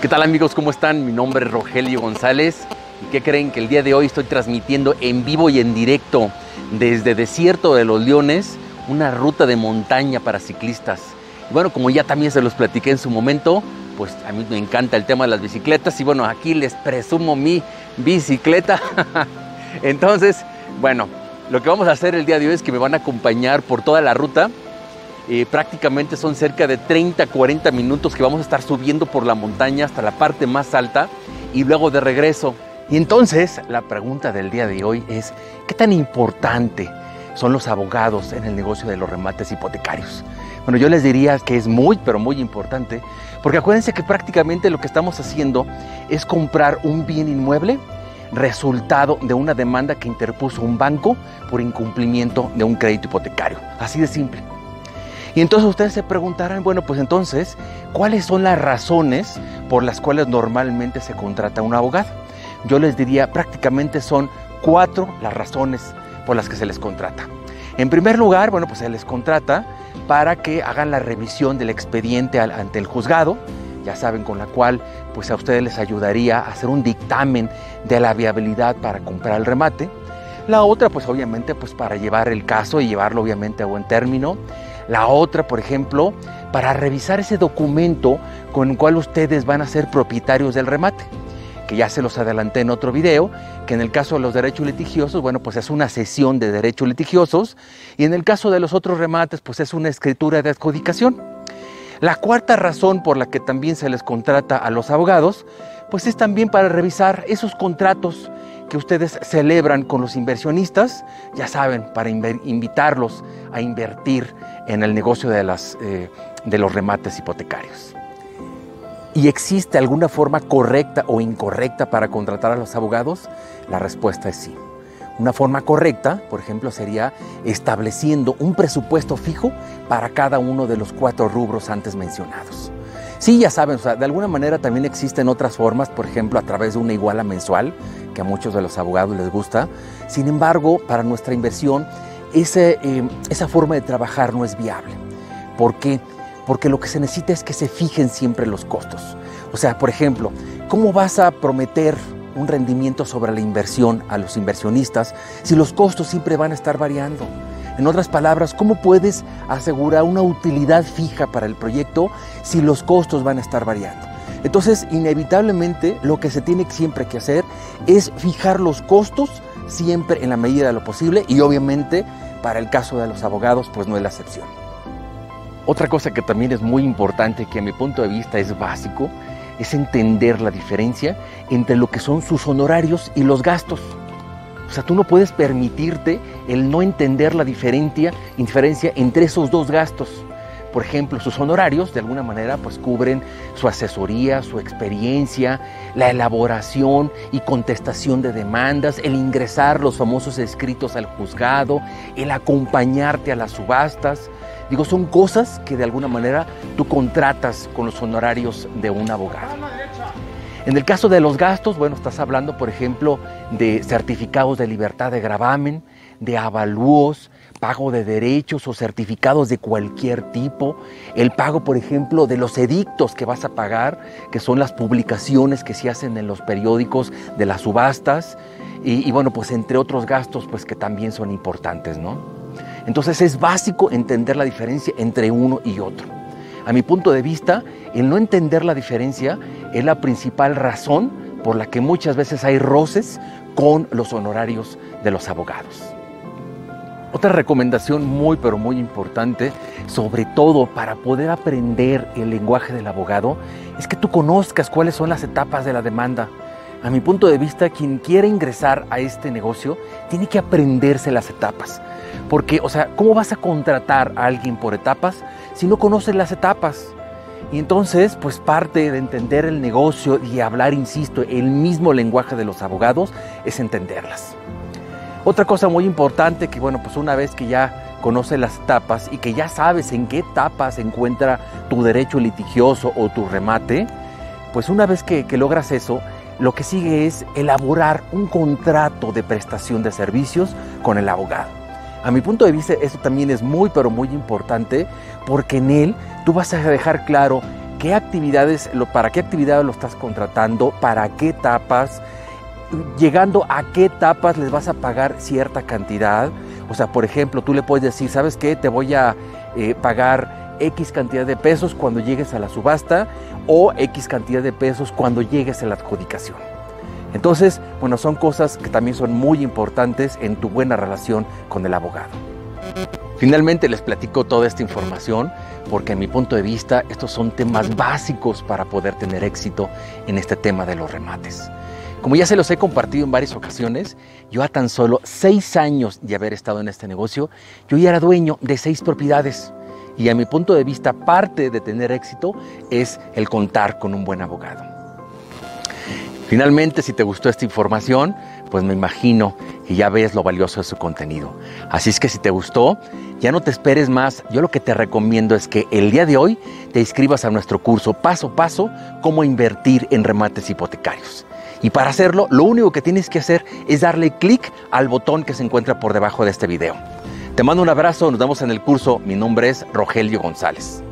¿Qué tal, amigos? ¿Cómo están? Mi nombre es Rogelio González. ¿Y qué creen? Que el día de hoy estoy transmitiendo en vivo y en directo desde Desierto de los Leones, una ruta de montaña para ciclistas. Y bueno, como ya también se los platiqué en su momento, pues a mí me encanta el tema de las bicicletas y bueno, aquí les presumo mi bicicleta. Entonces, bueno, lo que vamos a hacer el día de hoy es que me van a acompañar por toda la ruta. Prácticamente son cerca de 30-40 minutos que vamos a estar subiendo por la montaña hasta la parte más alta y luego de regreso. Y entonces la pregunta del día de hoy es: ¿qué tan importante son los abogados en el negocio de los remates hipotecarios? Bueno, yo les diría que es muy, pero muy importante, porque acuérdense que prácticamente lo que estamos haciendo es comprar un bien inmueble resultado de una demanda que interpuso un banco por incumplimiento de un crédito hipotecario. Así de simple. Y entonces ustedes se preguntarán, bueno, pues entonces, ¿cuáles son las razones por las cuales normalmente se contrata un abogado? Yo les diría, prácticamente son 4 las razones por las que se les contrata. En primer lugar, bueno, pues se les contrata para que hagan la revisión del expediente ante el juzgado, ya saben, con la cual pues a ustedes les ayudaría a hacer un dictamen de la viabilidad para comprar el remate. La otra, pues obviamente, pues para llevar el caso y llevarlo obviamente a buen término. La otra, por ejemplo, para revisar ese documento con el cual ustedes van a ser propietarios del remate, que ya se los adelanté en otro video, que en el caso de los derechos litigiosos, bueno, pues es una cesión de derechos litigiosos, y en el caso de los otros remates, pues es una escritura de adjudicación. La cuarta razón por la que también se les contrata a los abogados, pues es también para revisar esos contratos que ustedes celebran con los inversionistas, ya saben, para invitarlos a invertir en el negocio de los remates hipotecarios. ¿Y existe alguna forma correcta o incorrecta para contratar a los abogados? La respuesta es sí. Una forma correcta, por ejemplo, sería estableciendo un presupuesto fijo para cada uno de los 4 rubros antes mencionados. Sí, ya saben, o sea, de alguna manera también existen otras formas, por ejemplo, a través de una iguala mensual, que a muchos de los abogados les gusta. Sin embargo, para nuestra inversión, esa forma de trabajar no es viable. ¿Por qué? Porque lo que se necesita es que se fijen siempre los costos. O sea, por ejemplo, ¿cómo vas a prometer un rendimiento sobre la inversión a los inversionistas si los costos siempre van a estar variando? En otras palabras, ¿cómo puedes asegurar una utilidad fija para el proyecto si los costos van a estar variando? Entonces, inevitablemente, lo que se tiene siempre que hacer es fijar los costos siempre en la medida de lo posible y obviamente para el caso de los abogados, pues no es la excepción. Otra cosa que también es muy importante, que a mi punto de vista es básico, es entender la diferencia entre lo que son sus honorarios y los gastos. O sea, tú no puedes permitirte el no entender la diferencia entre esos dos gastos. Por ejemplo, sus honorarios de alguna manera pues cubren su asesoría, su experiencia, la elaboración y contestación de demandas, el ingresar los famosos escritos al juzgado, el acompañarte a las subastas. Digo, son cosas que de alguna manera tú contratas con los honorarios de un abogado. En el caso de los gastos, bueno, estás hablando, por ejemplo, de certificados de libertad de gravamen, de avalúos, pago de derechos o certificados de cualquier tipo, el pago, por ejemplo, de los edictos que vas a pagar, que son las publicaciones que se hacen en los periódicos de las subastas, y bueno, pues entre otros gastos, pues que también son importantes, ¿no? Entonces es básico entender la diferencia entre uno y otro. A mi punto de vista, el no entender la diferencia es la principal razón por la que muchas veces hay roces con los honorarios de los abogados. Otra recomendación muy, pero muy importante, sobre todo para poder aprender el lenguaje del abogado, es que tú conozcas cuáles son las etapas de la demanda. A mi punto de vista, quien quiere ingresar a este negocio tiene que aprenderse las etapas. Porque, o sea, ¿cómo vas a contratar a alguien por etapas si no conoces las etapas? Y entonces, pues parte de entender el negocio y hablar, insisto, el mismo lenguaje de los abogados es entenderlas. Otra cosa muy importante que, bueno, pues una vez que ya conoces las etapas y que ya sabes en qué etapa se encuentra tu derecho litigioso o tu remate, pues una vez que logras eso, lo que sigue es elaborar un contrato de prestación de servicios con el abogado. A mi punto de vista, eso también es muy, pero muy importante, porque en él tú vas a dejar claro para qué actividades lo estás contratando, para qué etapas, llegando a qué etapas les vas a pagar cierta cantidad. O sea, por ejemplo, tú le puedes decir, ¿sabes qué? Te voy a pagar X cantidad de pesos cuando llegues a la subasta o X cantidad de pesos cuando llegues a la adjudicación. Entonces, bueno, son cosas que también son muy importantes en tu buena relación con el abogado. Finalmente les platico toda esta información porque en mi punto de vista estos son temas básicos para poder tener éxito en este tema de los remates. Como ya se los he compartido en varias ocasiones, yo a tan solo 6 años de haber estado en este negocio, yo ya era dueño de 6 propiedades. Y a mi punto de vista, parte de tener éxito es el contar con un buen abogado. Finalmente, si te gustó esta información, pues me imagino que ya ves lo valioso de su contenido. Así es que si te gustó, ya no te esperes más. Yo lo que te recomiendo es que el día de hoy te inscribas a nuestro curso paso a paso, cómo invertir en remates hipotecarios. Y para hacerlo, lo único que tienes que hacer es darle clic al botón que se encuentra por debajo de este video. Te mando un abrazo, nos vemos en el curso. Mi nombre es Rogelio González.